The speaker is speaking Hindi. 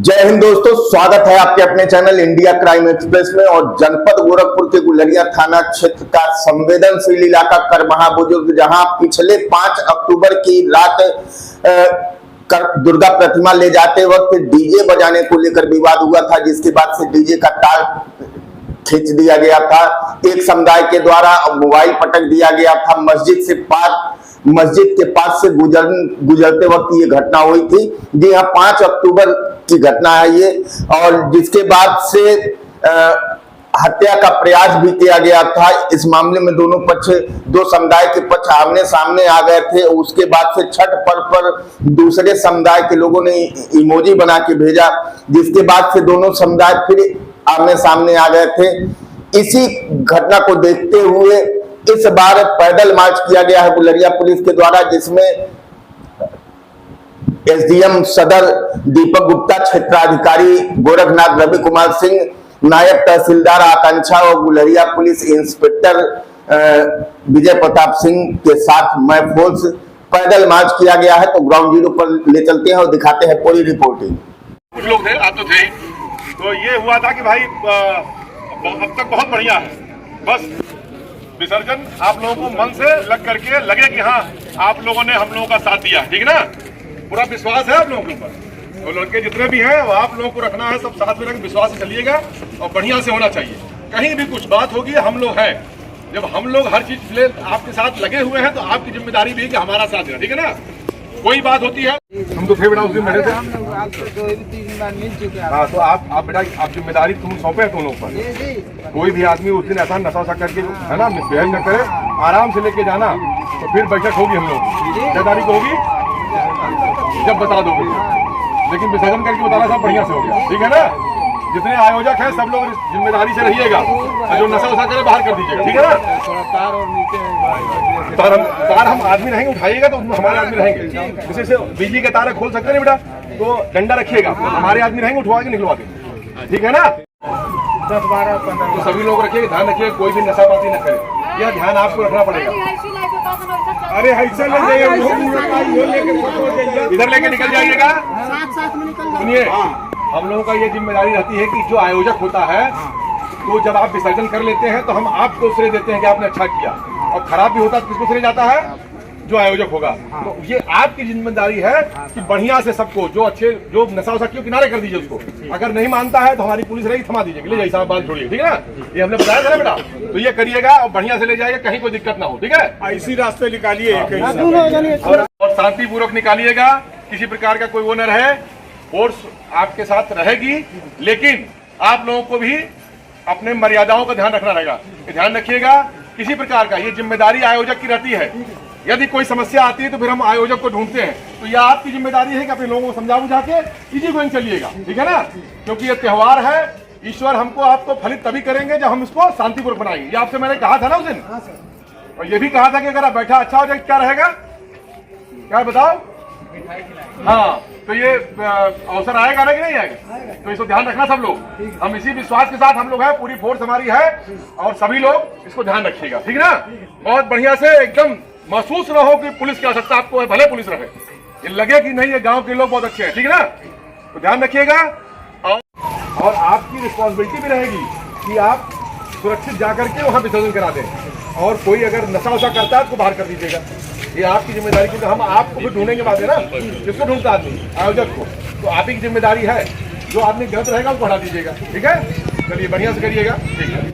जय हिंद दोस्तों, स्वागत है आपके अपने चैनल इंडिया क्राइम एक्सप्रेस में। और जनपद गोरखपुर के गुलरिया थाना क्षेत्र का संवेदनशील इलाका करमहा बुजुर्ग, जहां पिछले 5 अक्टूबर की रात दुर्गा प्रतिमा ले जाते वक्त डीजे बजाने को लेकर विवाद हुआ था, जिसके बाद से डीजे का तार खींच दिया गया था। एक समुदाय के द्वारा मोबाइल पटक दिया गया था। मस्जिद के पास से गुजरते वक्त ये घटना हुई थी। जी हाँ, 5 अक्टूबर की घटना है ये, और जिसके बाद से हत्या का प्रयास भी किया गया था। इस मामले में दोनों पक्ष, दो समुदाय के पक्ष आमने सामने आ गए थे। उसके बाद से छठ पर्व पर दूसरे समुदाय के लोगों ने इमोजी बना के भेजा, जिसके बाद से दोनों समुदाय फिर आमने सामने आ गए थे। इसी घटना को देखते हुए इस बार पैदल मार्च किया गया है गुलरिया पुलिस के द्वारा, जिसमें एसडीएम सदर दीपक गुप्ता, क्षेत्राधिकारी गोरखनाथ रवि कुमार सिंह, नायब तहसीलदार आकांक्षा और गुलरिया पुलिस इंस्पेक्टर विजय प्रताप सिंह के साथ मैं फोर्स पैदल मार्च किया गया है। तो ग्राउंड जीरो पर ले चलते हैं और दिखाते हैं पूरी रिपोर्टिंग। कुछ लोग थे, आप तो थे, तो ये हुआ था कि भाई अब तक बहुत बढ़िया है, बस विसर्जन आप लोगों को मन से लग करके लगे कि हाँ आप लोगों ने हम लोगों का साथ दिया, ठीक है ना। पूरा विश्वास है आप लोगों के ऊपर, और लड़के जितने भी हैं वो आप लोगों को रखना है, सब साथ में रख विश्वास से चलिएगा और बढ़िया से होना चाहिए। कहीं भी कुछ बात होगी, हम लोग हैं, जब हम लोग हर चीज के लिए आपके साथ लगे हुए हैं तो आपकी जिम्मेदारी भी है कि हमारा साथ देना, ठीक है ना। कोई बात होती है, हम तो थे बेटा उस दिन बैठे थे। हाँ, तो आप बेटा, आप जिम्मेदारी तुम सौंपे है दोनों पर। कोई भी आदमी उस दिन ऐसा नशा करके, है ना, मिसबिहेव न करे, आराम से लेके जाना, तो फिर बैठक होगी हम लोग। जिम्मेदारी को होगी जब बता दोगे, लेकिन विसर्जन करके बताना सब बढ़िया से हो गया, ठीक है ना। जितने आयोजक हैं सब लोग जिम्मेदारी से रहिएगा, और जो नशा वशा करे बाहर कर दीजिएगा, ठीक है ना। तार हम आदमी रहेंगे, उठाइएगा तो हमारे आदमी रहेंगे। जैसे से बिजली के तार खोल सकते हैं बेटा, तो डंडा रखिएगा, हमारे आदमी रहेंगे, उठवा के निकलवा के, ठीक है ना। 10, 12, 15 तो सभी लोग रखिएगा, ध्यान रखिएगा, कोई भी नशा पाती न करे, यह ध्यान आपको रखना पड़ेगा। अरे ऐसा ले जाइए, इधर लेके निकल जाइएगा। सुनिए, हम लोगों का ये जिम्मेदारी रहती है कि जो आयोजक होता है, तो जब आप विसर्जन कर लेते हैं तो हम आपको श्रेय देते हैं कि आपने अच्छा किया, और खराब भी होता है तो किसको श्रेय जाता है? जो आयोजक होगा। तो ये आपकी जिम्मेदारी है कि बढ़िया से सबको, जो अच्छे, जो नशा वशा क्यों किनारे कर दीजिए उसको। अगर नहीं मानता है तो हमारी पुलिस रहेगी, थमा दीजिए, ले जाइए साहब, बात छोड़िए, ठीक है ना। ये हमने बताया था ना बेटा, तो ये करिएगा और बढ़िया से ले जाइए, कहीं कोई दिक्कत ना हो, ठीक है। इसी रास्ते निकालिए और शांतिपूर्वक निकालिएगा, किसी प्रकार का कोई वो न रहे। फोर्स आपके साथ रहेगी, लेकिन आप लोगों को भी अपने मर्यादाओं का ध्यान रखना रहेगा। ध्यान रखिएगा, किसी प्रकार का ये जिम्मेदारी आयोजक की रहती है। यदि कोई समस्या आती है तो फिर हम आयोजक को ढूंढते हैं, तो यह आपकी जिम्मेदारी है कि अपने लोगों को समझा बुझा के इजी गोइंग चलिएगा, ठीक है ना। क्योंकि ये त्योहार है, ईश्वर हमको आपको फलित तभी करेंगे जब हम इसको शांतिपूर्वक बनाएंगे। ये आपसे मैंने कहा था ना उस दिन, और ये भी कहा था कि अगर आप बैठा अच्छा हो जाए क्या रहेगा, क्या बताओ। हाँ, तो ये अवसर आएगा ना कि नहीं आएगा, तो इसको ध्यान रखना सब लोग। हम इसी विश्वास के साथ हम लोग हैं, पूरी फोर्स हमारी है, और सभी लोग इसको ध्यान रखिएगा, ठीक है ना। बहुत बढ़िया से एकदम महसूस न हो कि पुलिस की आवश्यकता आपको है, भले पुलिस रहे, ये लगे कि नहीं ये गांव के लोग बहुत अच्छे हैं, ठीक है ना। तो ध्यान रखिएगा, और आपकी रिस्पॉन्सिबिलिटी भी रहेगी कि आप सुरक्षित जाकर के वहां विसर्जन करा दें, और कोई अगर नशा वशा करता है उसको बाहर कर दीजिएगा। ये आपकी जिम्मेदारी, क्योंकि हम आपको भी ढूंढेंगे बात है ना, किसको ढूंढता आदमी, आयोजक को। तो आप ही की जिम्मेदारी है, जो आदमी गलत रहेगा उसको हटा दीजिएगा, ठीक है। चलिए बढ़िया से करिएगा, ठीक है।